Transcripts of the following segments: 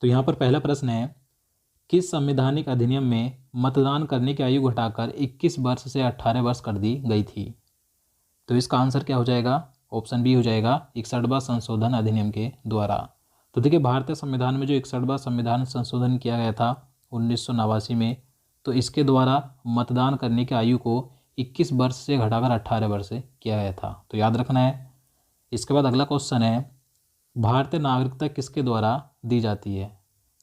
तो यहाँ पर पहला प्रश्न है, किस संवैधानिक अधिनियम में मतदान करने की आयु घटाकर 21 वर्ष से 18 वर्ष कर दी गई थी? तो इसका आंसर क्या हो जाएगा? ऑप्शन बी हो जाएगा 61वां संशोधन अधिनियम के द्वारा। तो देखिए, भारतीय संविधान में जो 61वां संविधान संशोधन किया गया था 1989 में, तो इसके द्वारा मतदान करने की आयु को 21 वर्ष से घटाकर 18 वर्ष किया गया था, तो याद रखना है। इसके बाद अगला क्वेश्चन है, भारतीय नागरिकता किसके द्वारा दी जाती है?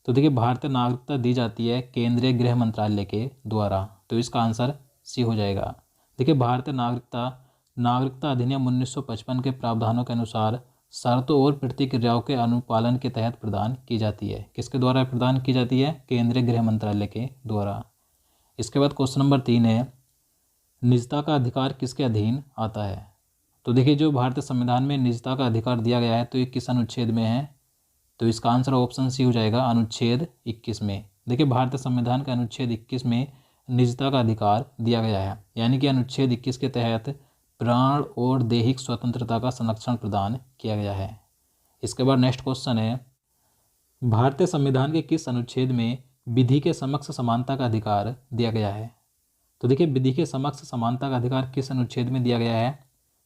तो देखिए, भारतीय नागरिकता दी जाती है केंद्रीय गृह मंत्रालय के द्वारा, तो इसका आंसर सी हो जाएगा। देखिए, भारतीय नागरिकता अधिनियम 1955 के प्रावधानों के अनुसार शर्तों और प्रतिक्रियाओं के अनुपालन के तहत प्रदान की जाती है। किसके द्वारा प्रदान की जाती है? केंद्रीय गृह मंत्रालय के द्वारा। इसके बाद क्वेश्चन नंबर 3 है, निजता का अधिकार किसके अधीन आता है? तो देखिए, जो भारतीय संविधान में निजता का अधिकार दिया गया है, तो ये किस अनुच्छेद में है? तो इसका आंसर ऑप्शन सी हो जाएगा, अनुच्छेद 21 में। देखिए, भारतीय संविधान के अनुच्छेद 21 में निजता का अधिकार दिया गया है, यानी कि अनुच्छेद 21 के तहत प्राण और दैहिक स्वतंत्रता का संरक्षण प्रदान किया गया है। इसके बाद नेक्स्ट क्वेश्चन है, भारतीय संविधान के किस अनुच्छेद में विधि के समक्ष समानता का अधिकार दिया गया है? तो देखिए, विधि के समक्ष समानता का अधिकार किस अनुच्छेद में दिया गया है?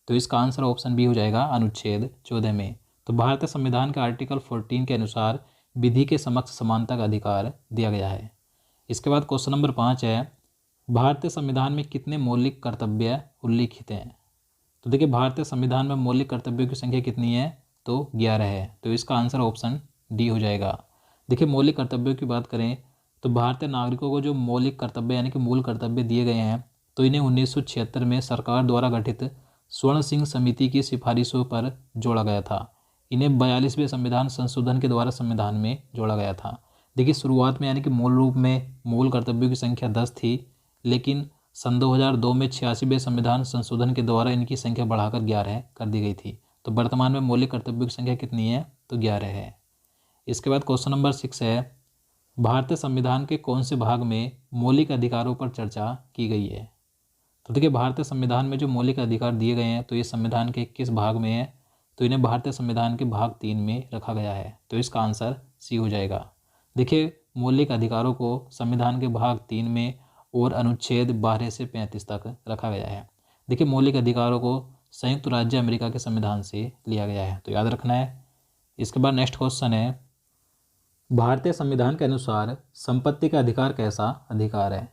तो इसका आंसर ऑप्शन बी हो जाएगा, अनुच्छेद 14 में। तो भारतीय संविधान के आर्टिकल 14 के अनुसार विधि के समक्ष समानता का अधिकार दिया गया है। इसके बाद क्वेश्चन नंबर 5 है, भारतीय संविधान में कितने मौलिक कर्तव्य उल्लिखित हैं? तो देखिए, भारतीय संविधान में मौलिक कर्तव्यों की संख्या कितनी है? तो 11 है, तो इसका आंसर ऑप्शन डी हो जाएगा। देखिए, मौलिक कर्तव्यों की बात करें तो भारतीय नागरिकों को जो मौलिक कर्तव्य यानी कि मूल कर्तव्य दिए गए हैं, तो इन्हें 1976 में सरकार द्वारा गठित स्वर्ण सिंह समिति की सिफारिशों पर जोड़ा गया था। इन्हें 42वें संविधान संशोधन के द्वारा संविधान में जोड़ा गया था। देखिए, शुरुआत में यानी कि मूल रूप में मूल कर्तव्यों की संख्या 10 थी, लेकिन सन 2002 में 86वें संविधान संशोधन के द्वारा इनकी संख्या बढ़ाकर 11 कर दी गई थी। तो वर्तमान में मौलिक कर्तव्यों की संख्या कितनी है? तो 11 है। इसके बाद क्वेश्चन नंबर 6 है, भारतीय संविधान के कौन से भाग में मौलिक अधिकारों पर चर्चा की गई है? तो देखिए, भारतीय संविधान में जो मौलिक अधिकार दिए गए हैं, तो ये संविधान के किस भाग में है? तो इन्हें भारतीय संविधान के भाग 3 में रखा गया है, तो इसका आंसर सी हो जाएगा। देखिए, मौलिक अधिकारों को संविधान के भाग 3 में और अनुच्छेद 12 से 35 तक रखा गया है। देखिए, मौलिक अधिकारों को संयुक्त राज्य अमेरिका के संविधान से लिया गया है, तो याद रखना है। इसके बाद नेक्स्ट क्वेश्चन है, भारतीय संविधान के अनुसार संपत्ति का अधिकार कैसा अधिकार है?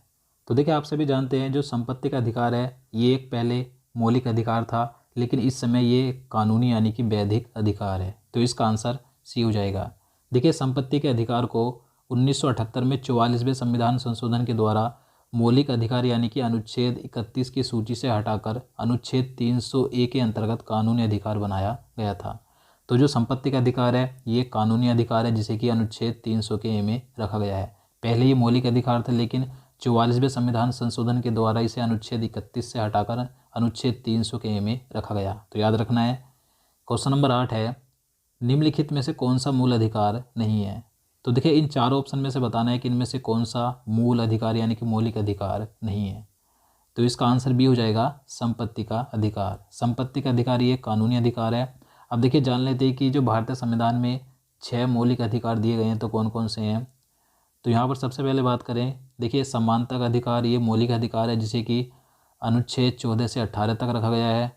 तो देखिए, आप सभी जानते हैं जो संपत्ति का अधिकार है, ये एक पहले मौलिक अधिकार था, लेकिन इस समय ये कानूनी यानी कि वैधिक अधिकार है, तो इसका आंसर सी हो जाएगा। देखिए, संपत्ति के अधिकार को 1978 में 44वें संविधान संशोधन के द्वारा मौलिक अधिकार यानी कि अनुच्छेद 31 की सूची से हटाकर अनुच्छेद 300A के अंतर्गत कानूनी अधिकार बनाया गया था। तो जो संपत्ति का अधिकार है, ये कानूनी अधिकार है, जिसे कि अनुच्छेद 300 के ए में रखा गया है। पहले ये मौलिक अधिकार था, लेकिन 44वें संविधान संशोधन के द्वारा इसे अनुच्छेद 31 से हटाकर अनुच्छेद 300 के ए में रखा गया, तो याद रखना है। क्वेश्चन नंबर 8 है, निम्नलिखित में से कौन सा मूल अधिकार नहीं है? तो देखिए, इन चारों ऑप्शन में से बताना है कि इनमें से कौन सा मूल अधिकार यानी कि मौलिक अधिकार नहीं है। तो इसका आंसर बी हो जाएगा, संपत्ति का अधिकार। संपत्ति का अधिकार ये कानूनी अधिकार है। अब देखिए, जान लेते हैं कि जो भारतीय संविधान में 6 मौलिक अधिकार दिए गए हैं, तो कौन कौन से हैं। तो यहाँ पर सबसे पहले बात करें, देखिए, समानता का अधिकार ये मौलिक अधिकार है, जिसे कि अनुच्छेद 14 से 18 तक रखा गया है।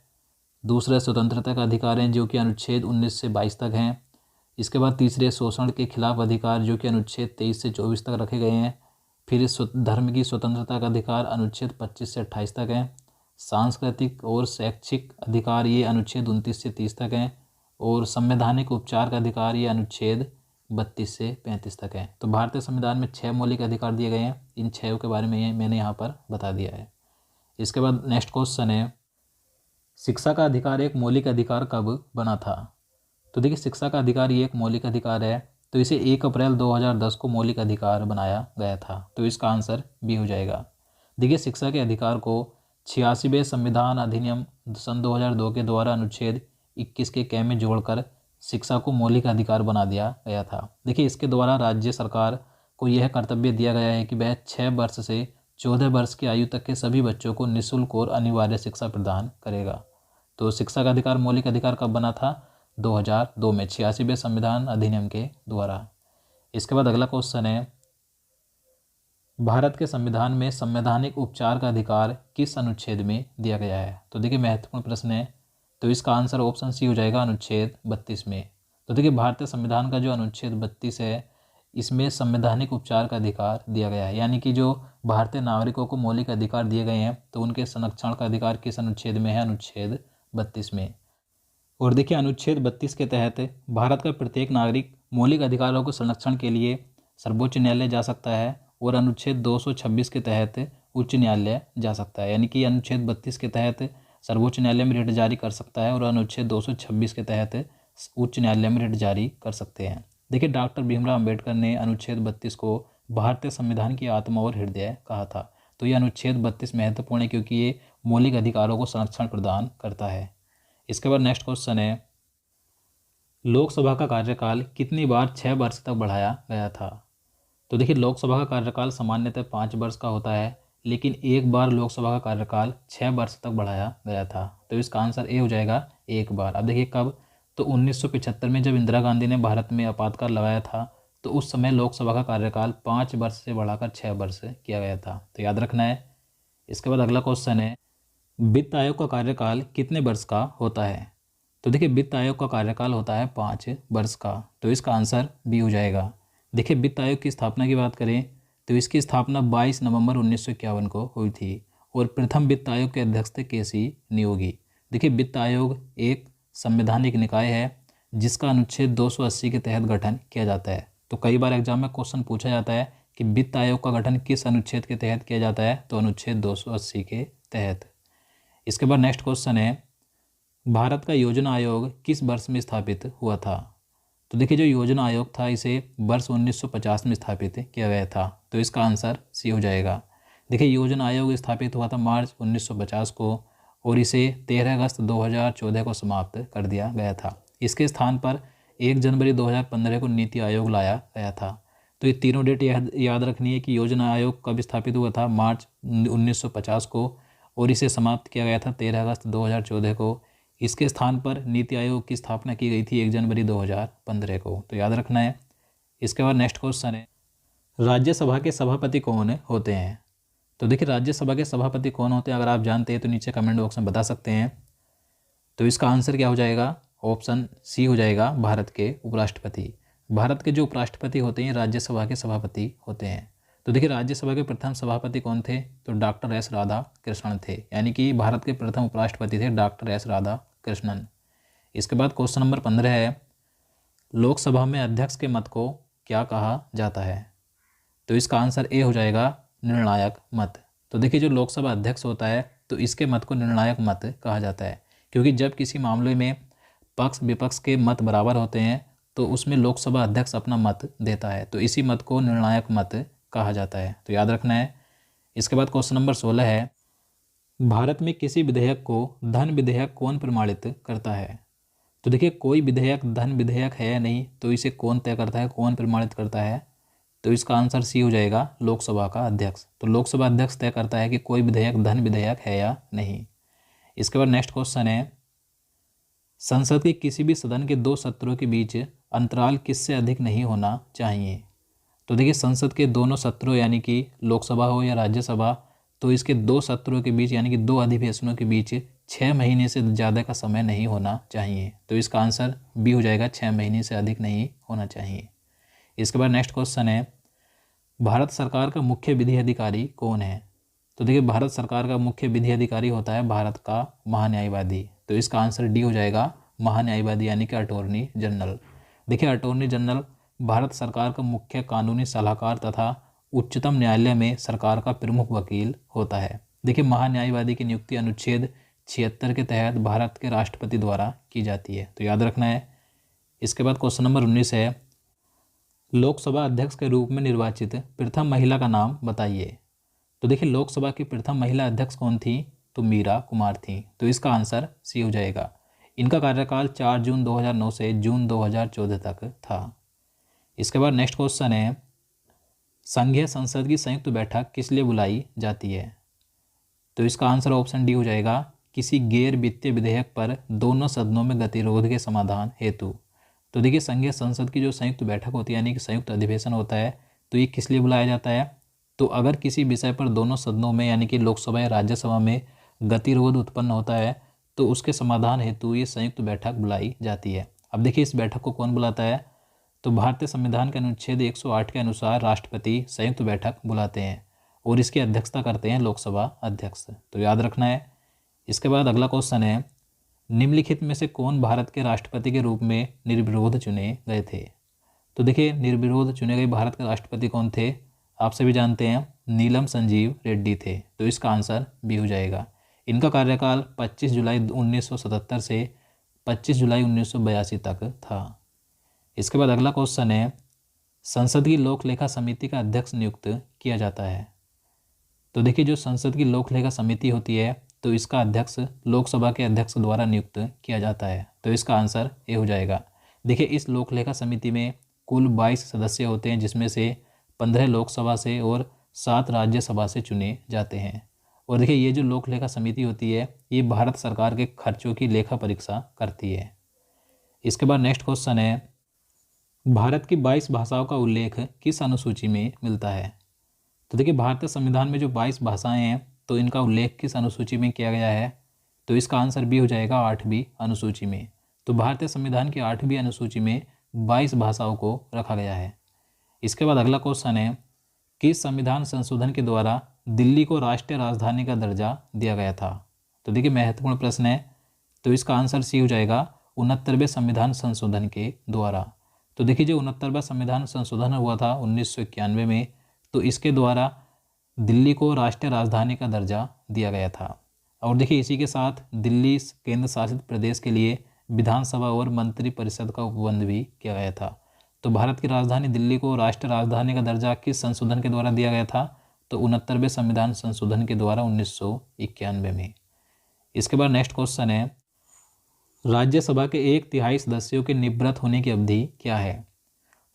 दूसरा, स्वतंत्रता का अधिकार है, जो कि अनुच्छेद 19 से 22 तक हैं। इसके बाद तीसरे, शोषण के खिलाफ अधिकार, जो कि अनुच्छेद 23 से 24 तक रखे गए हैं। फिर धर्म की स्वतंत्रता का अधिकार अनुच्छेद 25 से 28 तक है। सांस्कृतिक और शैक्षिक अधिकार ये अनुच्छेद 29 से 30 तक हैं। और संवैधानिक उपचार का अधिकार ये अनुच्छेद 32 से 35 तक है। तो भारतीय संविधान में 6 मौलिक अधिकार दिए गए हैं, इन 6 के बारे में मैंने यहाँ पर बता दिया है। इसके बाद नेक्स्ट क्वेश्चन है, शिक्षा का अधिकार एक मौलिक अधिकार कब बना था? तो देखिए, शिक्षा का अधिकार ये एक मौलिक अधिकार है, तो इसे 1 अप्रैल 2010 को मौलिक अधिकार बनाया गया था, तो इसका आंसर बी हो जाएगा। देखिए, शिक्षा के अधिकार को 86वें संविधान अधिनियम सन 2002 के द्वारा अनुच्छेद 21 के कै में जोड़कर शिक्षा को मौलिक अधिकार बना दिया गया था। देखिए, इसके द्वारा राज्य सरकार को यह कर्तव्य दिया गया है कि वह 6 वर्ष से 14 वर्ष की आयु तक के सभी बच्चों को निःशुल्क और अनिवार्य शिक्षा प्रदान करेगा। तो शिक्षा का अधिकार मौलिक अधिकार कब बना था? 2002 में 86वें संविधान अधिनियम के द्वारा। इसके बाद अगला क्वेश्चन है, भारत के संविधान में संवैधानिक उपचार का अधिकार किस अनुच्छेद में दिया गया है? तो देखिए महत्वपूर्ण प्रश्न है, तो इसका आंसर ऑप्शन सी हो जाएगा, अनुच्छेद 32 में। तो देखिए भारतीय संविधान का जो अनुच्छेद 32 है, इसमें संवैधानिक उपचार का अधिकार दिया गया है, यानी कि जो भारतीय नागरिकों को मौलिक अधिकार दिए गए हैं तो उनके संरक्षण का अधिकार किस अनुच्छेद में है? अनुच्छेद 32 में। और देखिए अनुच्छेद 32 के तहत भारत का प्रत्येक नागरिक मौलिक अधिकारों के संरक्षण के लिए सर्वोच्च न्यायालय जा सकता है, और अनुच्छेद 226 के तहत उच्च न्यायालय जा सकता है, यानी कि अनुच्छेद 32 के तहत सर्वोच्च न्यायालय में रिट जारी कर सकता है और अनुच्छेद 226 के तहत उच्च न्यायालय में रिट जारी कर सकते हैं। देखिए डॉक्टर भीमराव अंबेडकर ने अनुच्छेद 32 को भारतीय संविधान की आत्मा और हृदय कहा था। तो ये अनुच्छेद 32 महत्वपूर्ण है क्योंकि ये मौलिक अधिकारों को संरक्षण प्रदान करता है। इसके बाद नेक्स्ट क्वेश्चन है, लोकसभा का कार्यकाल कितनी बार 6 वर्ष तक बढ़ाया गया था? तो देखिए लोकसभा का कार्यकाल सामान्यतः 5 वर्ष का होता है, लेकिन एक बार लोकसभा का कार्यकाल 6 वर्ष तक बढ़ाया गया था। तो इसका आंसर ए हो जाएगा, एक बार। अब देखिए कब? तो 1975 में जब इंदिरा गांधी ने भारत में आपातकाल लगाया था तो उस समय लोकसभा का कार्यकाल 5 वर्ष से बढ़ाकर 6 वर्ष किया गया था, तो याद रखना है। इसके बाद अगला क्वेश्चन है, वित्त आयोग का कार्यकाल कितने वर्ष का होता है? तो देखिए वित्त आयोग का कार्यकाल होता है 5 वर्ष का, तो इसका आंसर बी हो जाएगा। देखिए वित्त आयोग की स्थापना की बात करें तो इसकी स्थापना 22 नवंबर 1951 को हुई थी और प्रथम वित्त आयोग के अध्यक्ष थे के.सी. नियोगी। देखिए वित्त आयोग एक संवैधानिक निकाय है जिसका अनुच्छेद 280 के तहत गठन किया जाता है। तो कई बार एग्जाम में क्वेश्चन पूछा जाता है कि वित्त आयोग का गठन किस अनुच्छेद के तहत किया जाता है? तो अनुच्छेद 280 के तहत। इसके बाद नेक्स्ट क्वेश्चन है, भारत का योजना आयोग किस वर्ष में स्थापित हुआ था? तो देखिए जो योजना आयोग था इसे वर्ष 1950 में स्थापित किया गया था, तो इसका आंसर सी हो जाएगा। देखिए योजना आयोग स्थापित हुआ था मार्च 1950 को और इसे 13 अगस्त 2014 को समाप्त कर दिया गया था। इसके स्थान पर 1 जनवरी 2015 को नीति आयोग लाया गया था। तो ये तीनों डेट याद रखनी है कि योजना आयोग कब स्थापित हुआ था, मार्च 1950 को, और इसे समाप्त किया गया था 13 अगस्त 2014 को। इसके स्थान पर नीति आयोग की स्थापना की गई थी 1 जनवरी 2015 को, तो याद रखना है। इसके बाद नेक्स्ट क्वेश्चन है, राज्यसभा के सभापति कौन होते हैं? तो देखिए राज्यसभा के सभापति कौन होते हैं, अगर आप जानते हैं तो नीचे कमेंट बॉक्स में बता सकते हैं। तो इसका आंसर क्या हो जाएगा? ऑप्शन सी हो जाएगा, भारत के उपराष्ट्रपति। भारत के जो उपराष्ट्रपति होते हैं राज्यसभा के सभापति होते हैं। तो देखिए राज्यसभा के प्रथम सभापति कौन थे? तो डॉक्टर एस राधा कृष्णन थे, यानी कि भारत के प्रथम उपराष्ट्रपति थे डॉक्टर एस राधा कृष्णन। इसके बाद क्वेश्चन नंबर 15 है, लोकसभा में अध्यक्ष के मत को क्या कहा जाता है? तो इसका आंसर ए हो जाएगा, निर्णायक मत। तो देखिए जो लोकसभा अध्यक्ष होता है तो इसके मत को निर्णायक मत कहा जाता है, क्योंकि जब किसी मामले में पक्ष विपक्ष के मत बराबर होते हैं तो उसमें लोकसभा अध्यक्ष अपना मत देता है, तो इसी मत को निर्णायक मत कहा जाता है, तो याद रखना है। इसके बाद क्वेश्चन नंबर 16 है, भारत में किसी विधेयक को धन विधेयक कौन प्रमाणित करता है? तो देखिए कोई विधेयक धन विधेयक है या नहीं, तो इसे कौन तय करता है, कौन प्रमाणित करता है? तो इसका आंसर सी हो जाएगा, लोकसभा का अध्यक्ष। तो लोकसभा अध्यक्ष तय करता है कि कोई विधेयक धन विधेयक है या नहीं। इसके बाद नेक्स्ट क्वेश्चन है, संसद के किसी भी सदन के 2 सत्रों के बीच अंतराल किससे अधिक नहीं होना चाहिए? तो देखिए संसद के दोनों सत्रों यानी कि लोकसभा हो या राज्यसभा, तो इसके 2 सत्रों के बीच यानी कि 2 अधिवेशनों के बीच 6 महीने से ज़्यादा का समय नहीं होना चाहिए। तो इसका आंसर बी हो जाएगा, 6 महीने से अधिक नहीं होना चाहिए। इसके बाद नेक्स्ट क्वेश्चन है, भारत सरकार का मुख्य विधि अधिकारी कौन है? तो देखिए भारत सरकार का मुख्य विधि अधिकारी होता है भारत का महान्यायवादी। तो इसका आंसर डी हो जाएगा, महान्यायवादी यानी कि अटॉर्नी जनरल। देखिए अटॉर्नी जनरल भारत सरकार का मुख्य कानूनी सलाहकार तथा उच्चतम न्यायालय में सरकार का प्रमुख वकील होता है। देखिए महान्यायवादी की नियुक्ति अनुच्छेद 76 के तहत भारत के राष्ट्रपति द्वारा की जाती है, तो याद रखना है। इसके बाद क्वेश्चन नंबर 19 है, लोकसभा अध्यक्ष के रूप में निर्वाचित प्रथम महिला का नाम बताइए। तो देखिए लोकसभा की प्रथम महिला अध्यक्ष कौन थी? तो मीरा कुमार थी। तो इसका आंसर सी हो जाएगा। इनका कार्यकाल 4 जून 2009 से जून 2014 तक था। इसके बाद नेक्स्ट क्वेश्चन है, संघीय संसद की संयुक्त बैठक किस लिए बुलाई जाती है? तो इसका आंसर ऑप्शन डी हो जाएगा, किसी गैर वित्तीय विधेयक पर दोनों सदनों में गतिरोध के समाधान हेतु। तो देखिए संघीय संसद की जो संयुक्त बैठक होती है यानी कि संयुक्त अधिवेशन होता है, तो ये किस लिए बुलाया जाता है? तो अगर किसी विषय पर दोनों सदनों में यानी कि लोकसभा या राज्यसभा में गतिरोध उत्पन्न होता है तो उसके समाधान हेतु ये संयुक्त बैठक बुलाई जाती है। अब देखिए इस बैठक को कौन बुलाता है? तो भारतीय संविधान के अनुच्छेद 108 के अनुसार राष्ट्रपति संयुक्त बैठक बुलाते हैं और इसकी अध्यक्षता करते हैं लोकसभा अध्यक्ष। तो याद रखना है। इसके बाद अगला क्वेश्चन है, निम्नलिखित में से कौन भारत के राष्ट्रपति के रूप में निर्विरोध चुने गए थे? तो देखिए निर्विरोध चुने गए भारत के राष्ट्रपति कौन थे? आप सभी जानते हैं, नीलम संजीव रेड्डी थे। तो इसका आंसर बी हो जाएगा। इनका कार्यकाल 25 जुलाई 1977 से 25 जुलाई 1982 तक था। इसके बाद अगला क्वेश्चन है, संसद की लोक लेखा समिति का अध्यक्ष नियुक्त किया जाता है। तो देखिए जो संसद की लोक लेखा समिति होती है तो इसका अध्यक्ष लोकसभा के अध्यक्ष द्वारा नियुक्त किया जाता है। तो इसका आंसर ए हो जाएगा। देखिए इस लोक लेखा समिति में कुल 22 सदस्य होते हैं जिसमें से 15 लोकसभा से और 7 राज्यसभा से चुने जाते हैं। और देखिए ये जो लोक लेखा समिति होती है ये भारत सरकार के खर्चों की लेखा परीक्षा करती है। इसके बाद नेक्स्ट क्वेश्चन है, भारत की 22 भाषाओं का उल्लेख किस अनुसूची में मिलता है? तो देखिए भारतीय संविधान में जो 22 भाषाएं हैं तो इनका उल्लेख किस अनुसूची में किया गया है? तो इसका आंसर बी हो जाएगा 8वीं अनुसूची में। तो भारतीय संविधान की 8वीं अनुसूची में 22 भाषाओं को रखा गया है। इसके बाद अगला क्वेश्चन है, किस संविधान संशोधन के द्वारा दिल्ली को राष्ट्रीय राजधानी का दर्जा दिया गया था? तो देखिए महत्वपूर्ण प्रश्न है। तो इसका आंसर सी हो जाएगा 69वें संविधान संशोधन के द्वारा। तो देखिए जो 69वां संविधान संशोधन हुआ था 1991 में, तो इसके द्वारा दिल्ली को राष्ट्रीय राजधानी का दर्जा दिया गया था। और देखिए इसी के साथ दिल्ली केंद्र शासित प्रदेश के लिए विधानसभा और मंत्री परिषद का उपबंध भी किया गया था। तो भारत की राजधानी दिल्ली को राष्ट्रीय राजधानी का दर्जा किस संशोधन के द्वारा दिया गया था? तो 69वें संविधान संशोधन के द्वारा 1991 में। इसके बाद नेक्स्ट क्वेश्चन है, राज्यसभा के 1/3 सदस्यों के निवृत्त होने की अवधि क्या है?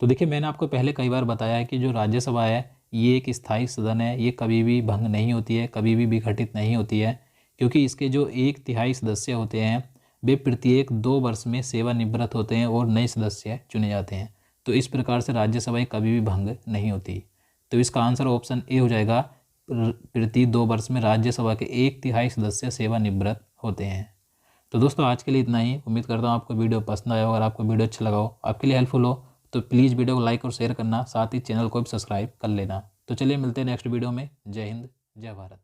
तो देखिए मैंने आपको पहले कई बार बताया है कि जो राज्यसभा है ये एक स्थायी सदन है, ये कभी भी भंग नहीं होती है, कभी भी विघटित नहीं होती है, क्योंकि इसके जो 1/3 सदस्य होते हैं वे प्रत्येक 2 वर्ष में सेवानिवृत्त होते हैं और नए सदस्य चुने जाते हैं। तो इस प्रकार से राज्यसभा कभी भी भंग नहीं होती। तो इसका आंसर ऑप्शन ए हो जाएगा, प्रति 2 वर्ष में राज्यसभा के 1/3 सदस्य सेवानिवृत्त होते हैं। तो दोस्तों आज के लिए इतना ही। उम्मीद करता हूँ आपको वीडियो पसंद आया हो। अगर आपको वीडियो अच्छा लगा हो, आपके लिए हेल्पफुल हो, तो प्लीज़ वीडियो को लाइक और शेयर करना, साथ ही चैनल को भी सब्सक्राइब कर लेना। तो चलिए मिलते हैं नेक्स्ट वीडियो में। जय हिंद, जय भारत।